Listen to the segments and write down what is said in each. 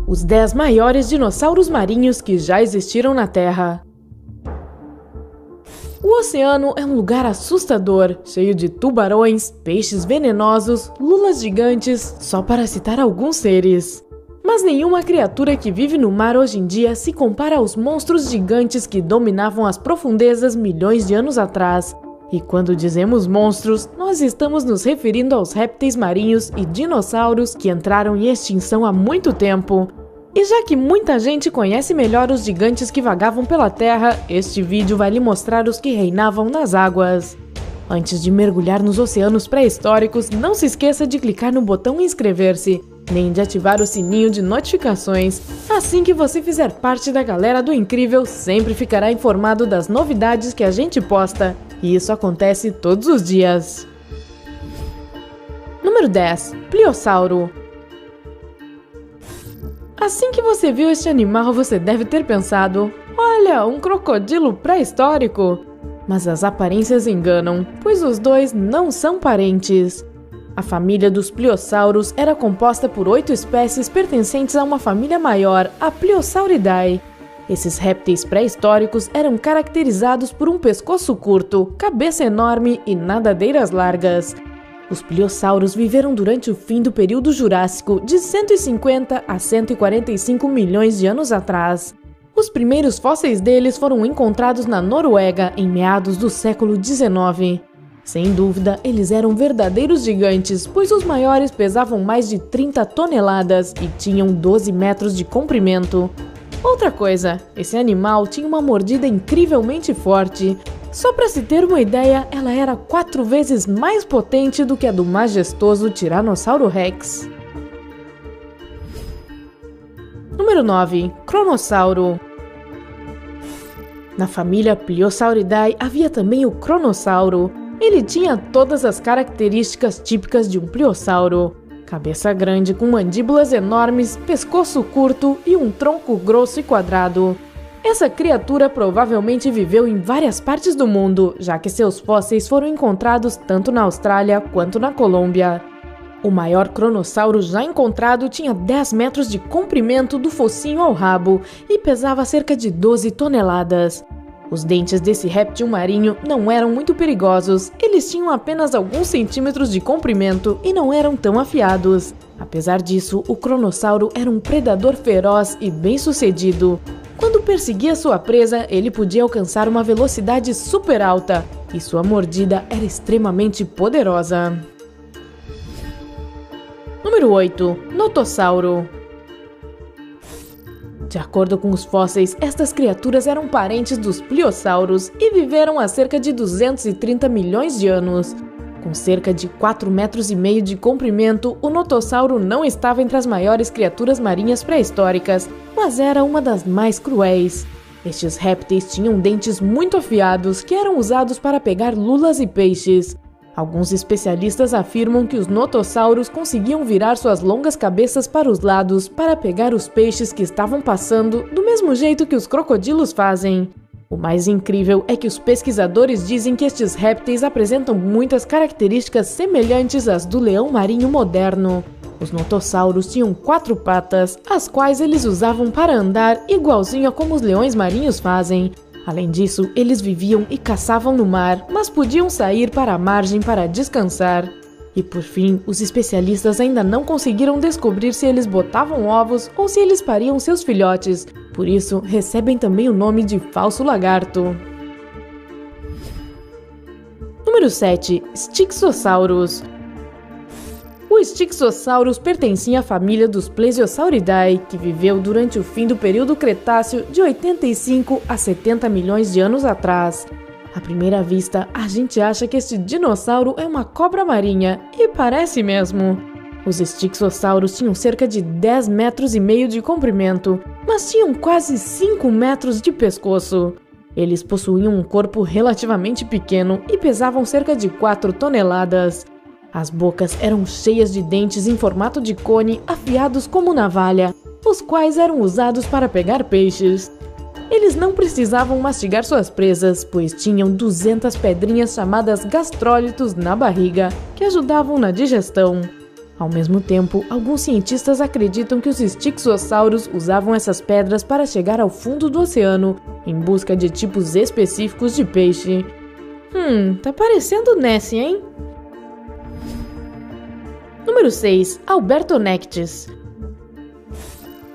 Os 10 maiores dinossauros marinhos que já existiram na Terra. O oceano é um lugar assustador, cheio de tubarões, peixes venenosos, lulas gigantes, só para citar alguns seres. Mas nenhuma criatura que vive no mar hoje em dia se compara aos monstros gigantes que dominavam as profundezas milhões de anos atrás. E quando dizemos monstros, nós estamos nos referindo aos répteis marinhos e dinossauros que entraram em extinção há muito tempo. E já que muita gente conhece melhor os gigantes que vagavam pela terra, este vídeo vai lhe mostrar os que reinavam nas águas. Antes de mergulhar nos oceanos pré-históricos, não se esqueça de clicar no botão inscrever-se, nem de ativar o sininho de notificações. Assim que você fizer parte da galera do Incrível, sempre ficará informado das novidades que a gente posta. E isso acontece todos os dias. Número 10. Pliossauro. Assim que você viu este animal, você deve ter pensado: olha, um crocodilo pré-histórico! Mas as aparências enganam, pois os dois não são parentes. A família dos pliossauros era composta por 8 espécies pertencentes a uma família maior, a Pliosauridae. Esses répteis pré-históricos eram caracterizados por um pescoço curto, cabeça enorme e nadadeiras largas. Os pliossauros viveram durante o fim do período Jurássico, de 150 a 145 milhões de anos atrás. Os primeiros fósseis deles foram encontrados na Noruega em meados do século XIX. Sem dúvida, eles eram verdadeiros gigantes, pois os maiores pesavam mais de 30 toneladas e tinham 12 metros de comprimento. Outra coisa, esse animal tinha uma mordida incrivelmente forte. Só para se ter uma ideia, ela era 4 vezes mais potente do que a do majestoso Tiranossauro Rex. Número 9. Cronossauro. Na família Pliosauridae havia também o cronossauro. Ele tinha todas as características típicas de um pliossauro. Cabeça grande com mandíbulas enormes, pescoço curto e um tronco grosso e quadrado. Essa criatura provavelmente viveu em várias partes do mundo, já que seus fósseis foram encontrados tanto na Austrália quanto na Colômbia. O maior cronossauro já encontrado tinha 10 metros de comprimento do focinho ao rabo e pesava cerca de 12 toneladas. Os dentes desse réptil marinho não eram muito perigosos, eles tinham apenas alguns centímetros de comprimento e não eram tão afiados. Apesar disso, o cronossauro era um predador feroz e bem-sucedido. Quando perseguia sua presa, ele podia alcançar uma velocidade super alta, e sua mordida era extremamente poderosa. Número 8. Notossauro. De acordo com os fósseis, estas criaturas eram parentes dos pliossauros e viveram há cerca de 230 milhões de anos. Com cerca de 4,5 metros de comprimento, o notossauro não estava entre as maiores criaturas marinhas pré-históricas, mas era uma das mais cruéis. Estes répteis tinham dentes muito afiados que eram usados para pegar lulas e peixes. Alguns especialistas afirmam que os notossauros conseguiam virar suas longas cabeças para os lados para pegar os peixes que estavam passando, do mesmo jeito que os crocodilos fazem. O mais incrível é que os pesquisadores dizem que estes répteis apresentam muitas características semelhantes às do leão marinho moderno. Os notossauros tinham 4 patas, as quais eles usavam para andar igualzinho a como os leões marinhos fazem. Além disso, eles viviam e caçavam no mar, mas podiam sair para a margem para descansar. E por fim, os especialistas ainda não conseguiram descobrir se eles botavam ovos ou se eles pariam seus filhotes, por isso recebem também o nome de falso lagarto. Número 7. Styxosaurus. O Styxosaurus pertencia à família dos Plesiosauridae, que viveu durante o fim do período Cretáceo de 85 a 70 milhões de anos atrás. À primeira vista, a gente acha que este dinossauro é uma cobra marinha, e parece mesmo. Os Styxosaurus tinham cerca de 10,5 metros de comprimento, mas tinham quase 5 metros de pescoço. Eles possuíam um corpo relativamente pequeno e pesavam cerca de 4 toneladas. As bocas eram cheias de dentes em formato de cone afiados como navalha, os quais eram usados para pegar peixes. Eles não precisavam mastigar suas presas, pois tinham 200 pedrinhas chamadas gastrólitos na barriga, que ajudavam na digestão. Ao mesmo tempo, alguns cientistas acreditam que os Styxosaurus usavam essas pedras para chegar ao fundo do oceano, em busca de tipos específicos de peixe. Tá parecendo Nessie, hein? Número 6. Albertonectes.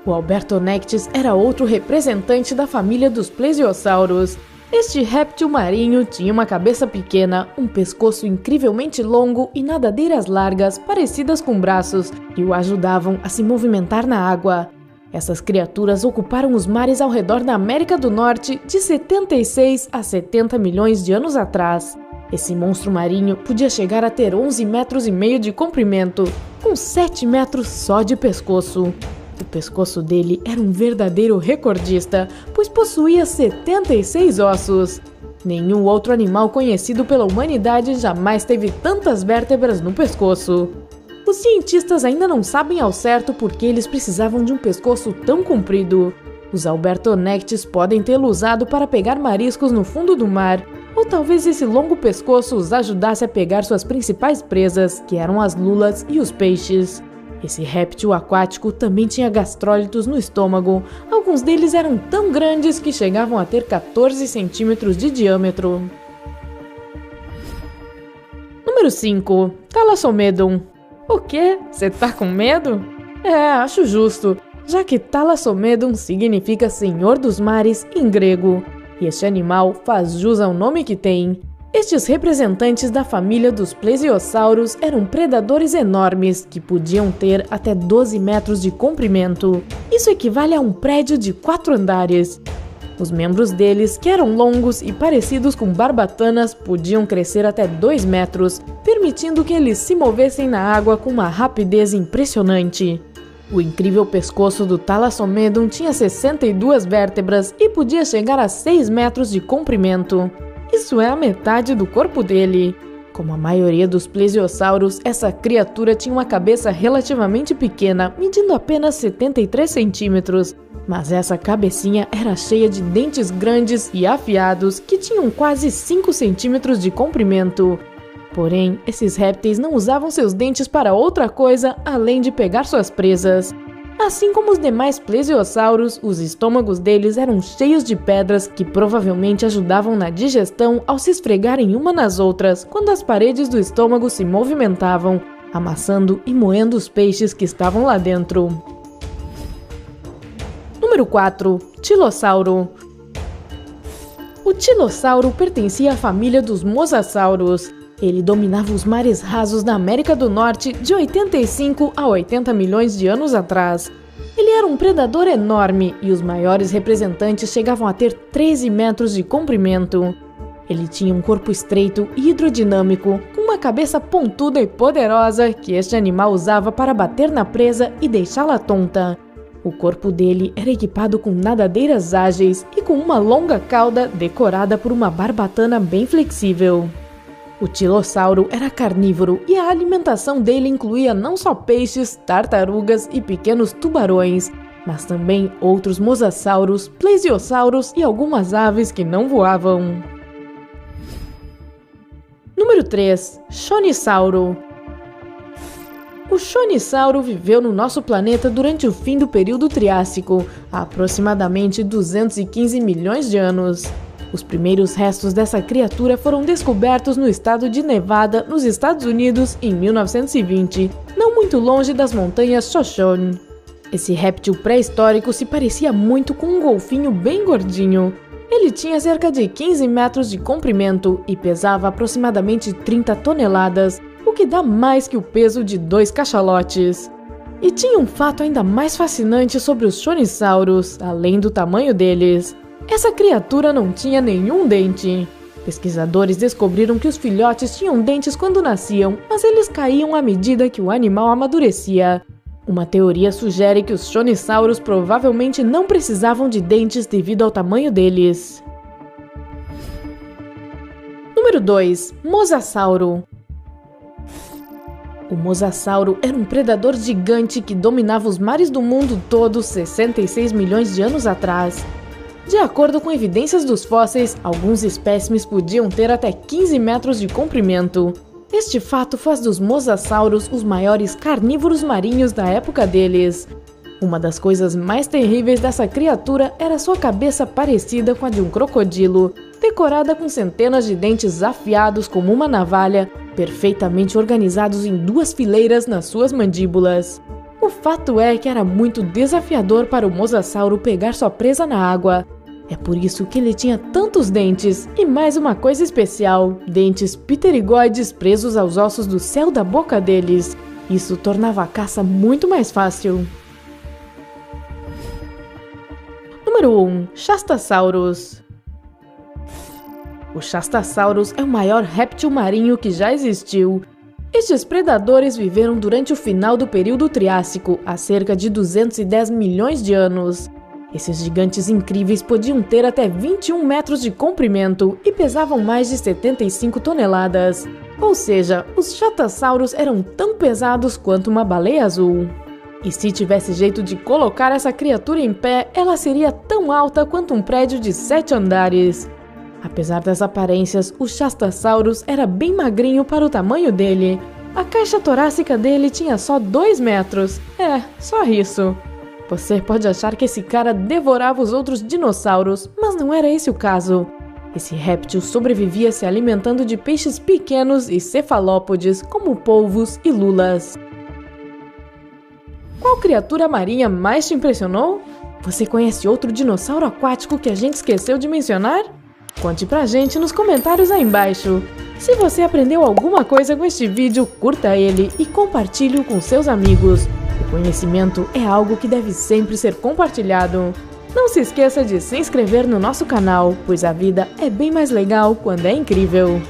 O Albertonectes era outro representante da família dos plesiosauros. Este réptil marinho tinha uma cabeça pequena, um pescoço incrivelmente longo e nadadeiras largas parecidas com braços que o ajudavam a se movimentar na água. Essas criaturas ocuparam os mares ao redor da América do Norte de 76 a 70 milhões de anos atrás. Esse monstro marinho podia chegar a ter 11,5 metros de comprimento, com 7 metros só de pescoço. O pescoço dele era um verdadeiro recordista, pois possuía 76 ossos. Nenhum outro animal conhecido pela humanidade jamais teve tantas vértebras no pescoço. Os cientistas ainda não sabem ao certo por que eles precisavam de um pescoço tão comprido. Os Albertonectes podem tê-lo usado para pegar mariscos no fundo do mar, ou talvez esse longo pescoço os ajudasse a pegar suas principais presas, que eram as lulas e os peixes. Esse réptil aquático também tinha gastrólitos no estômago. Alguns deles eram tão grandes que chegavam a ter 14 centímetros de diâmetro. Número 5. Thalassomedon. O quê? Você tá com medo? Acho justo, já que Thalassomedon significa Senhor dos Mares em grego. E este animal faz jus ao nome que tem. Estes representantes da família dos plesiosauros eram predadores enormes que podiam ter até 12 metros de comprimento. Isso equivale a um prédio de 4 andares. Os membros deles, que eram longos e parecidos com barbatanas, podiam crescer até 2 metros, permitindo que eles se movessem na água com uma rapidez impressionante. O incrível pescoço do Thalassomedon tinha 62 vértebras e podia chegar a 6 metros de comprimento. Isso é a metade do corpo dele. Como a maioria dos plesiosauros, essa criatura tinha uma cabeça relativamente pequena, medindo apenas 73 centímetros. Mas essa cabecinha era cheia de dentes grandes e afiados que tinham quase 5 centímetros de comprimento. Porém, esses répteis não usavam seus dentes para outra coisa além de pegar suas presas. Assim como os demais plesiosauros, os estômagos deles eram cheios de pedras que provavelmente ajudavam na digestão ao se esfregarem uma nas outras quando as paredes do estômago se movimentavam, amassando e moendo os peixes que estavam lá dentro. Número 4. Tilossauro. O tilossauro pertencia à família dos mosasauros. Ele dominava os mares rasos da América do Norte de 85 a 80 milhões de anos atrás. Ele era um predador enorme e os maiores representantes chegavam a ter 13 metros de comprimento. Ele tinha um corpo estreito e hidrodinâmico, com uma cabeça pontuda e poderosa que este animal usava para bater na presa e deixá-la tonta. O corpo dele era equipado com nadadeiras ágeis e com uma longa cauda decorada por uma barbatana bem flexível. O tilossauro era carnívoro e a alimentação dele incluía não só peixes, tartarugas e pequenos tubarões, mas também outros mosassauros, plesiosauros e algumas aves que não voavam. Número 3. Chonissauro. O chonissauro viveu no nosso planeta durante o fim do período Triássico, há aproximadamente 215 milhões de anos. Os primeiros restos dessa criatura foram descobertos no estado de Nevada, nos Estados Unidos, em 1920, não muito longe das montanhas Shoshone. Esse réptil pré-histórico se parecia muito com um golfinho bem gordinho. Ele tinha cerca de 15 metros de comprimento e pesava aproximadamente 30 toneladas, o que dá mais que o peso de 2 cachalotes. E tinha um fato ainda mais fascinante sobre os chonissauros, além do tamanho deles. Essa criatura não tinha nenhum dente. Pesquisadores descobriram que os filhotes tinham dentes quando nasciam, mas eles caíam à medida que o animal amadurecia. Uma teoria sugere que os chonissauros provavelmente não precisavam de dentes devido ao tamanho deles. Número 2. Mosasauro. O mosasauro era um predador gigante que dominava os mares do mundo todo 66 milhões de anos atrás. De acordo com evidências dos fósseis, alguns espécimes podiam ter até 15 metros de comprimento. Este fato faz dos mosassauros os maiores carnívoros marinhos da época deles. Uma das coisas mais terríveis dessa criatura era sua cabeça parecida com a de um crocodilo, decorada com centenas de dentes afiados como uma navalha, perfeitamente organizados em 2 fileiras nas suas mandíbulas. O fato é que era muito desafiador para o mosassauro pegar sua presa na água. É por isso que ele tinha tantos dentes, e mais uma coisa especial, dentes pterigoides presos aos ossos do céu da boca deles. Isso tornava a caça muito mais fácil. Número 1. Shastasaurus. O Shastasaurus é o maior réptil marinho que já existiu. Estes predadores viveram durante o final do período Triássico, há cerca de 210 milhões de anos. Esses gigantes incríveis podiam ter até 21 metros de comprimento e pesavam mais de 75 toneladas. Ou seja, os Shastasaurus eram tão pesados quanto uma baleia azul. E se tivesse jeito de colocar essa criatura em pé, ela seria tão alta quanto um prédio de 7 andares. Apesar das aparências, o Shastasaurus era bem magrinho para o tamanho dele. A caixa torácica dele tinha só 2 metros. Só isso. Você pode achar que esse cara devorava os outros dinossauros, mas não era esse o caso. Esse réptil sobrevivia se alimentando de peixes pequenos e cefalópodes, como polvos e lulas. Qual criatura marinha mais te impressionou? Você conhece outro dinossauro aquático que a gente esqueceu de mencionar? Conte pra gente nos comentários aí embaixo. Se você aprendeu alguma coisa com este vídeo, curta ele e compartilhe-o com seus amigos. O conhecimento é algo que deve sempre ser compartilhado. Não se esqueça de se inscrever no nosso canal, pois a vida é bem mais legal quando é incrível.